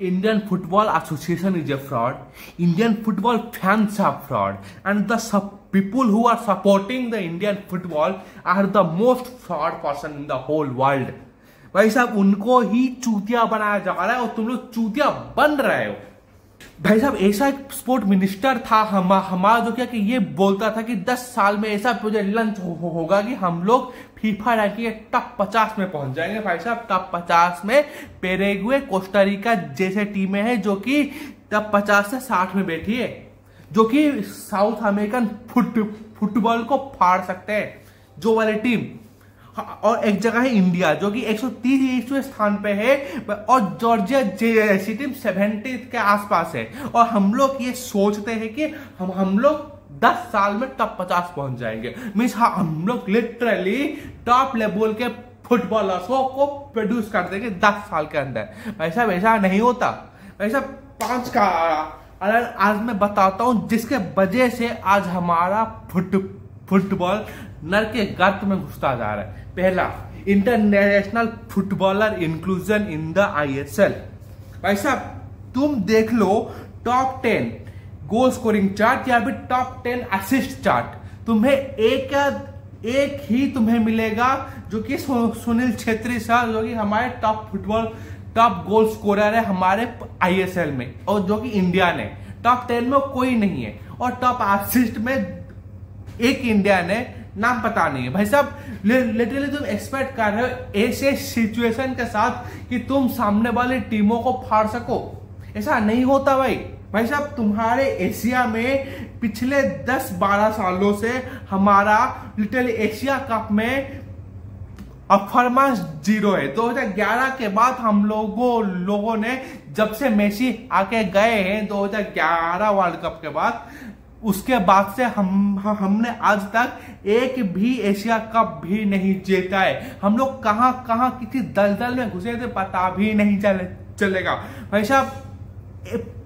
Indian Football Association is a fraud. Indian football fans are fraud, and the people who are supporting the Indian football are the most fraud person in the whole world. भाई साहब उनको ही चूतिया बनाया जा रहा है और तुम लोग चूतिया बन रहे हो। भाई साहब ऐसा एक स्पोर्ट मिनिस्टर था हमारा जो क्या कि ये बोलता था कि 10 साल में ऐसा प्रोजेक्ट लॉन्च होगा कि हम लोग फीफा रैंकिंग के टॉप 50 में पहुंच जाएंगे। भाई साहब टॉप 50 में पेरेग्वे कोस्टारिका जैसे टीमें हैं जो कि टॉप 50 से 60 में बैठी है, जो कि साउथ अमेरिकन फुटबॉल को फाड़ सकते हैं, जो वाली टीम। और एक जगह है इंडिया जो कि 130वें स्थान पे है और जॉर्जिया जैसी टीम 70 के आसपास है। और हम लोग ये सोचते हैं कि हम लोग 10 साल में टॉप 50 पहुंच जाएंगे। मीन्स हम लोग लिटरली टॉप लेवल के फुटबॉलर्स को प्रोड्यूस कर देंगे 10 साल के अंदर। वैसा वैसा नहीं होता। वैसा 5 का आज मैं बताता हूं जिसके वजह से आज हमारा फुटबॉल नर के गर्त में घुसता जा रहा है। पहला, international footballer inclusion in the ISL। भाई साहब तुम देख लो टॉप 10 गोल स्कोरिंग चार्ट या फिर टॉप 10 असिस्ट चार्ट, तुम्हें एक ही तुम्हें मिलेगा जो कि सुनील छेत्री सर, जो कि हमारे टॉप गोल स्कोरर है हमारे ISL में, और जो कि इंडिया ने टॉप 10 में कोई नहीं है। और टॉप असिस्ट में एक इंडिया ने नाम पता नहीं है। भाई साहब लिटरली तुम एक्सपेक्ट कर रहे हो ऐसे सिचुएशन के साथ कि तुम सामने वाली टीमों को फाड़ सको? ऐसा नहीं होता भाई साहब तुम्हारे एशिया में पिछले 10-12 सालों से हमारा लिटरली एशिया कप में परफॉर्मेंस 0 है। 2011 के बाद हम लोगों ने, जब से मेसी आके गए हैं 2011 वर्ल्ड कप के बाद, उसके बाद से हमने आज तक एक भी एशिया कप भी नहीं जीता है। हम लोग कहां किसी दलदल में घुसे थे पता भी नहीं चलेगा। भाई साहब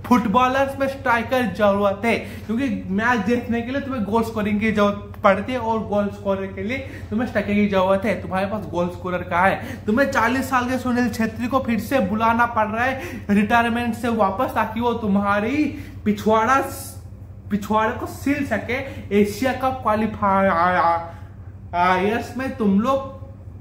फुटबॉलर्स में स्ट्राइकर जरूरत है, क्योंकि मैच देखने के लिए तुम्हें गोल स्कोरिंग की जरूरत पड़ती है और गोल स्कोरर के लिए तुम्हें स्ट्राइकर की जरूरत है। तुम्हारे पास गोल स्कोरर कहाँ है? तुम्हें 40 साल के सुनील छेत्री को फिर से बुलाना पड़ रहा है रिटायरमेंट से वापस, ताकि वो तुम्हारी पिछवाड़े को सिल सके। एशिया कप क्वालिफायर्स में तुम लोग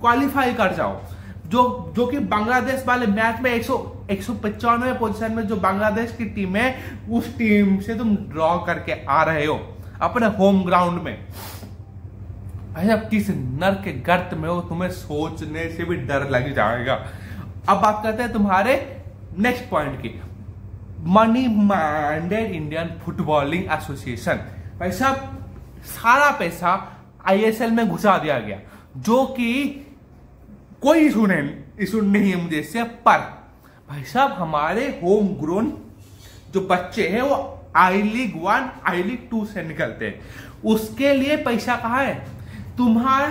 क्वालिफाई कर जाओ, जो कि बांग्लादेश वाले मैच में 195 पोजीशन में जो बांग्लादेश की टीम है उस टीम से तुम ड्रॉ करके आ रहे हो अपने होम ग्राउंड में। भाई किस नर के गर्त में हो तुम्हें सोचने से भी डर लग जाएगा। अब बात करते हैं तुम्हारे नेक्स्ट पॉइंट की, money minded Indian footballing association. भाई साहब सारा पैसा ISL में घुसा दिया गया, जो कि कोई इशू नहीं है मुझे इससे। पर भाई साहब हमारे होम ग्रोन जो बच्चे हैं वो I League 1 I League 2 से निकलते हैं, उसके लिए पैसा कहाँ है?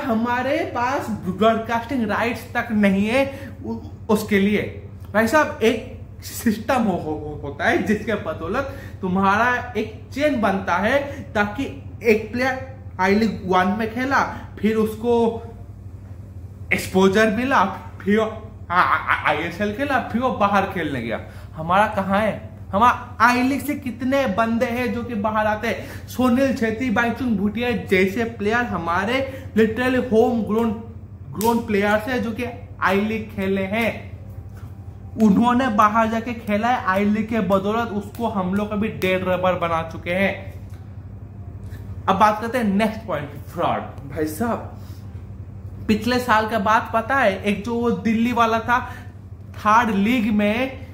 हमारे पास ब्रॉडकास्टिंग राइट्स तक नहीं है उसके लिए। भाई साहब एक सिस्टम होता है जिसके बदौलत तुम्हारा एक चेन बनता है, ताकि एक प्लेयर I League 1 में खेला, फिर उसको एक्सपोजर मिला, फिर ISL खेला, फिर वो बाहर खेलने गया। हमारा कहाँ है? हमारा I League से कितने बंदे हैं जो कि बाहर आते हैं? सुनील छेत्री, बाईचुंग भूटिया जैसे प्लेयर हमारे लिटरली होम ग्रोन प्लेयर्स है जो कि I League खेले हैं। उन्होंने बाहर जाके खेला है I League के बदौलत, उसको हम लोग अभी डेड रबर बना चुके हैं। अब बात करते हैं नेक्स्ट पॉइंट, फ्रॉड। भाई साहब पिछले साल का बात पता है, एक जो वो दिल्ली वाला था 3rd लीग में,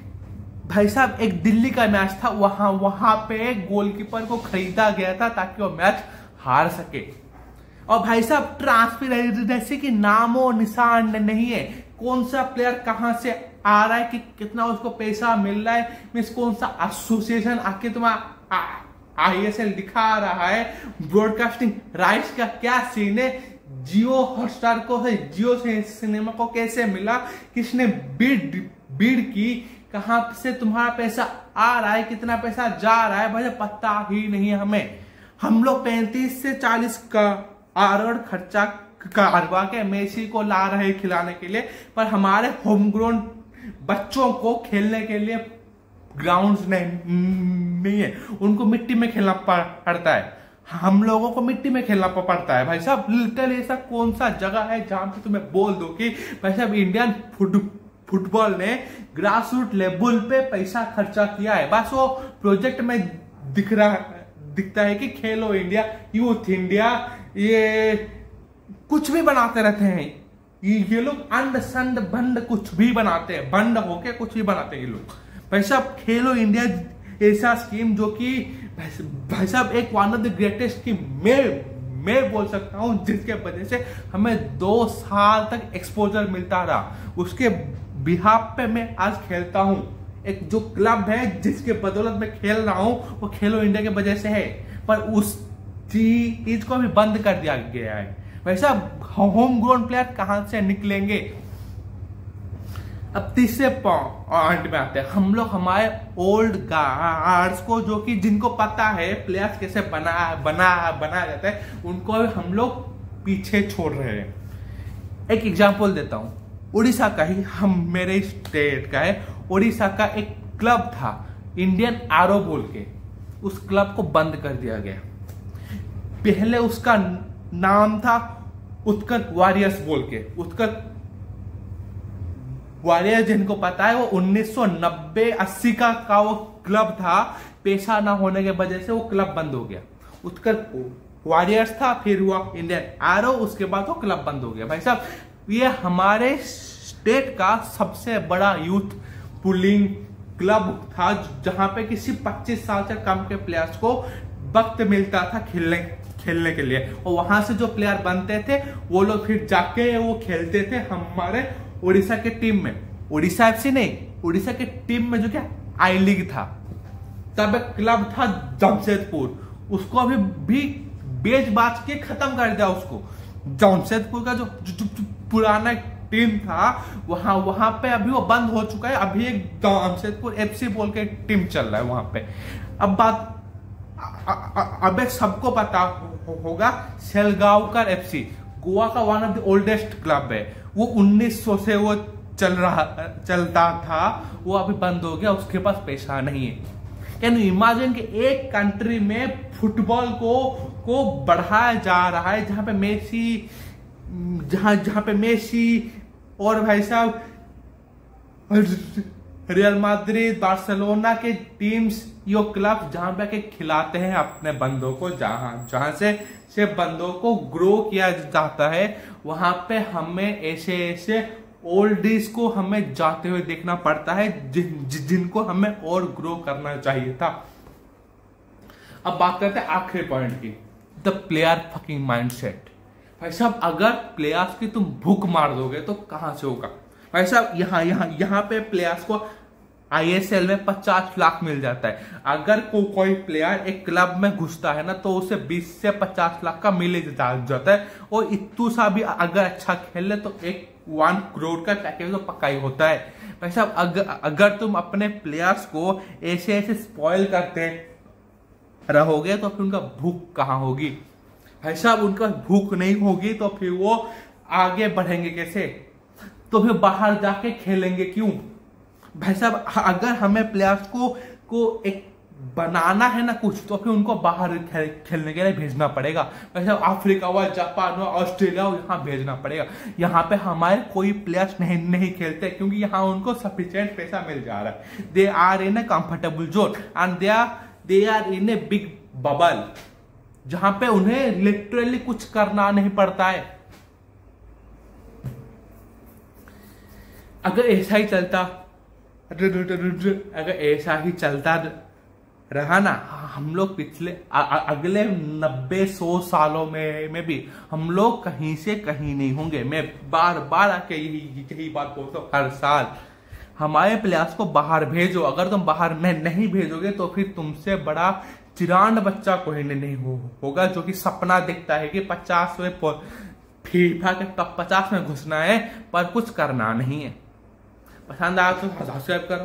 भाई साहब एक दिल्ली का मैच था, वहां पे गोलकीपर को खरीदा गया था ताकि वो मैच हार सके। और भाई साहब ट्रांसपेरेंसी की नामो निशान नहीं है, कौन सा प्लेयर कहां से आ रहा है, कि कितना उसको पैसा मिल रहा है, मीन्स कौन सा एसोसिएशन आके तुम्हारा ISL दिखा रहा है, ब्रॉडकास्टिंग राइट्स का क्या सीन है, जियो हॉटस्टार को है, जियो सिनेमा को कैसे मिला, किसने बिड की, कहां से तुम्हारा पैसा आ रहा है, कितना पैसा जा रहा है, भाई पता ही नहीं है हमें। हम लोग 35 से 40 करोड़ खर्चा करवा के मेसी को ला रहे खिलाने के लिए, पर हमारे होम ग्राउंड बच्चों को खेलने के लिए ग्राउंड्स नहीं है, उनको मिट्टी में खेलना पड़ता है। हम लोगों को मिट्टी में खेलना पड़ता है भाई साहब। लिटरली ऐसा कौन सा जगह है जहां पे तुम्हें बोल दो कि भाई साहब इंडियन फुटबॉल ने ग्रास रूट लेवल पे पैसा खर्चा किया है। बस वो प्रोजेक्ट में दिखता है कि खेलो इंडिया, यूथ इंडिया, ये कुछ भी बनाते रहते हैं ये लोग। अंड संड बंड कुछ भी बनाते हैं, बंड होके कुछ भी बनाते हैं ये लोग। भाई साहब खेलो इंडिया ऐसा स्कीम जो कि भाई साहब एक one of the greatest scheme मैं बोल सकता हूं, जिसके वजह से हमें 2 साल तक एक्सपोजर मिलता रहा। उसके बिहाफ पे मैं आज खेलता हूं। एक जो क्लब है जिसके बदौलत मैं खेल रहा हूं वो खेलो इंडिया की वजह से है, पर उस चीज को भी बंद कर दिया गया है। भाई साहब होम ग्राउंड प्लेयर कहां से निकलेंगे? अब तीसरे पॉइंट में आते हैं हम लोग। हमारे ओल्ड गार्ड्स को, जो कि जिनको पता है प्लेयर्स कैसे बनाया जाता है, उनको हम लोग पीछे छोड़ रहे हैं। एक एग्जांपल देता हूं, उड़ीसा का ही, हम मेरे स्टेट का है। उड़ीसा का एक क्लब था इंडियन एरो बोल के, उस क्लब को बंद कर दिया गया। पहले उसका नाम था उत्कल वॉरियर्स बोल के। उत्कल वॉरियर जिनको पता है वो 1990-80 का वो क्लब था। पैसा ना होने के वजह से वो क्लब बंद हो गया। उत्कल वॉरियर्स था, फिर हुआ इंडियन एरो, उसके बाद वो क्लब बंद हो गया। भाई साहब ये हमारे स्टेट का सबसे बड़ा यूथ पुलिंग क्लब था, जहां पे किसी 25 साल से कम के प्लेयर्स को वक्त मिलता था खेलने के लिए। और वहां से जो प्लेयर बनते थे वो लोग फिर जाके वो खेलते थे हमारे उड़ीसा के टीम में। उड़ीसा एफसी नहीं, उड़ीसा के टीम में जो क्या आई लीग था। तब एक क्लब था जमशेदपुर, उसको अभी भी बेच बाच के खत्म कर दिया उसको। जमशेदपुर का जो पुराना टीम था वहां पे अभी वो बंद हो चुका है। अभी एक जमशेदपुर एफसी बोल के टीम चल रहा है वहां पे। अब बात अब सबको पता होगा सेलगांवकर एफसी, गोवा का one of the oldest club है। वो 1900 से वो चलता था, वो अभी बंद हो गया, उसके पास पैसा नहीं है। कैन यू इमेजिन कि एक कंट्री में फुटबॉल को बढ़ाया जा रहा है जहां पे मेसी और भाई साहब रियल मैड्रिड, बार्सिलोना के टीम्स, यो क्लब जहां पे के खिलाते हैं अपने बंदों को, जहां से बंदों को ग्रो किया जाता है, वहां पे हमें ऐसे ओल्डीज को हमें जाते हुए देखना पड़ता है जिनको हमें और ग्रो करना चाहिए था। अब बात करते हैं आखिरी पॉइंट की, द प्लेयर फकिंग माइंडसेट। भाई साहब अगर प्लेयर्स की तुम भूख मार दोगे तो कहां से होगा? भाई साहब यहाँ पे प्लेयर्स को ISL में 50 लाख मिल जाता है। अगर कोई प्लेयर एक क्लब में घुसता है ना तो उसे 20 से 50 लाख का मिल जाता है। और इतू सा भी अगर अच्छा खेल ले तो 1 करोड़ का पैकेज तो पक्का ही होता है। भाई साहब अगर तुम अपने प्लेयर्स को ऐसे स्पॉइल करते रहोगे तो फिर उनका भूख कहाँ होगी? भाई साहब उनका भूख नहीं होगी तो फिर वो आगे बढ़ेंगे कैसे? तो फिर बाहर जाके खेलेंगे क्यों? भाई साहब अगर हमें प्लेयर्स को एक बनाना है ना कुछ, तो फिर उनको बाहर खेलने के लिए भेजना पड़ेगा। भाई साहब अफ्रीका हुआ, जापान हुआ, ऑस्ट्रेलिया हुआ, यहाँ भेजना पड़ेगा। यहाँ पे हमारे कोई प्लेयर्स नहीं खेलते क्योंकि यहाँ उनको सफिशिएंट पैसा मिल जा रहा है। They are in a comfortable zone and they are in a big bubble, जहां पे उन्हें लिटरली कुछ करना नहीं पड़ता है। अगर ऐसा ही चलता रहा ना, हम लोग पिछले अगले 90-100 सालों में भी हम लोग कहीं से कहीं नहीं होंगे। मैं बार बार आके यही बात बोलता हूँ हर साल, हमारे प्लेयर्स को बाहर भेजो। अगर तुम बाहर में नहीं भेजोगे तो फिर तुमसे बड़ा चिरांड बच्चा कोई नहीं होगा जो कि सपना देखता है कि 50वें फीफा के टॉप 50 में घुसना है पर कुछ करना नहीं है। पसंद आया तो सब्सक्राइब करो।